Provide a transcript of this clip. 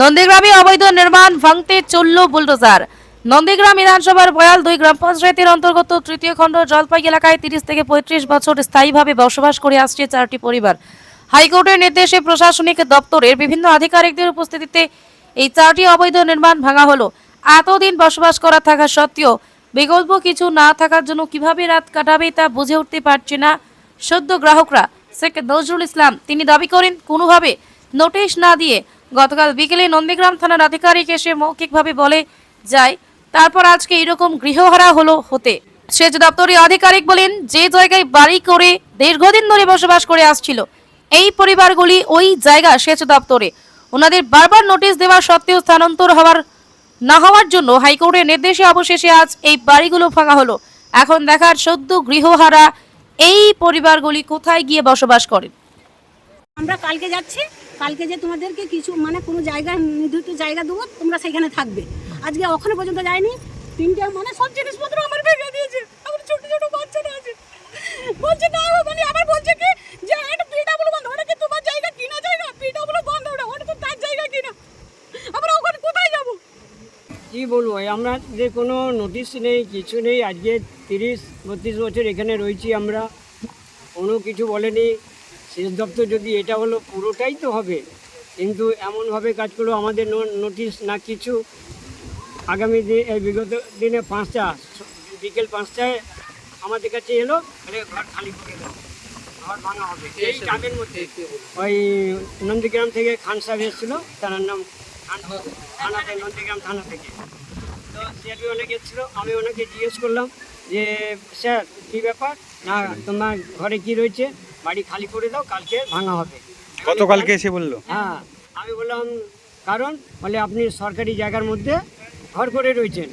নন্দীগ্রামে অবৈধ নির্মাণ ভাঙতে চলল বুলডোজার। নন্দীগ্রাম বিধানসভার বয়াল 2 গ্রাম পঞ্চায়েতের অন্তর্গত তৃতীয় খণ্ড জলপাই এলাকায় 30 থেকে 35 বছর স্থায়ীভাবে বসবাস করে আসছে 4টি পরিবার। হাইকোর্টের নির্দেশে প্রশাসনিক দপ্তরের বিভিন্ন আধিকারিকদের উপস্থিতিতে এই 4টি অবৈধ নির্মাণ ভাঙা হলো। এতদিন বসবাস করা থাকা সত্ত্বেও বিকল্প কিছু না থাকার জন্য কিভাবে রাত কাটাবে তা বুঝে উঠতে পারছে না সদ্য গ্রাহকরা। শেখ নজরুল ইসলাম তিনি দাবি করেন কোনোভাবে নোটিশ না দিয়ে গতকাল বিকেলে নন্দীগ্রাম থানার আধিকারিক এসে মৌখিকভাবে বলে যায়, তারপর আজকে এরকম গৃহহারা হলো হতে। সেচ দপ্তরের আধিকারিক বলেন, যে জায়গায় বাড়ি করে দীর্ঘদিন ধরে বসবাস করে আসছিল এই পরিবারগুলি ওই জায়গা সেচ দপ্তরে ওনাদের বারবার নোটিশ দেওয়া সত্ত্বেও স্থানান্তর না হওয়ার জন্য হাইকোর্টের নির্দেশে অবশেষে আজ এই বাড়িগুলো ভাঙা হলো। এখন দেখার সদ্য গৃহহারা এই পরিবারগুলি কোথায় গিয়ে বসবাস করেন। আমরা কালকে যাচ্ছি, কালকে যে তোমাদেরকে কিছু মানে কোনো জায়গায় নির্দিষ্ট জায়গা দেবো, তোমরা সেখানে থাকবে। আজকে ওখানে পর্যন্ত যায়নি, 3টে মানে সব জিনিসপত্র আমার ভেঙে দিয়েছে। আমার ছোট ছোট বাচ্চারা আছে, বলছে না মানে আবার বলছে কি যে এটা পিডাব্লিউ বন্ধ, ওটা কি তোমার জায়গা কিনা জায়গা? পিডাব্লিউ বন্ধ, ওটা তো তার জায়গা কিনা। আমরা ওখানে কোথায় যাব? কী বলবো, আমরা যে কোনো নোটিশ নেই, কিছু নেই। আজকে 30-32 বছর এখানে রয়েছি আমরা, কোনো কিছু বলেনি। সেচ দপ্তর যদি এটা হলো পুরোটাই তো হবে, কিন্তু এমনভাবে কাজ করলো, আমাদের নোটিশ না কিছু। আগামী বিগত দিনে 5টা বিকেল 5টায় আমাদের কাছে এলো, ঘর খালি করে দাও, ঘর ভাঙা হবে। এই টাইমের মধ্যে ওই নন্দীগ্রাম থেকে খান সাহেব এসেছিলো, তার নাম থানাতে, নন্দীগ্রাম থানা থেকে। তো সিআরপি অনেকে এসেছিলো, আমি ওনাকে জিজ্ঞেস করলাম যে স্যার কী ব্যাপার, না তোমার ঘরে কি রয়েছে, বাড়ি খালি করে দাও, কালকে ভাঙা হবে। গতকালকে এসে বললো? হ্যাঁ, আমি বললাম কারণ, বলে আপনি সরকারি জায়গার মধ্যে ঘর করে রয়েছেন,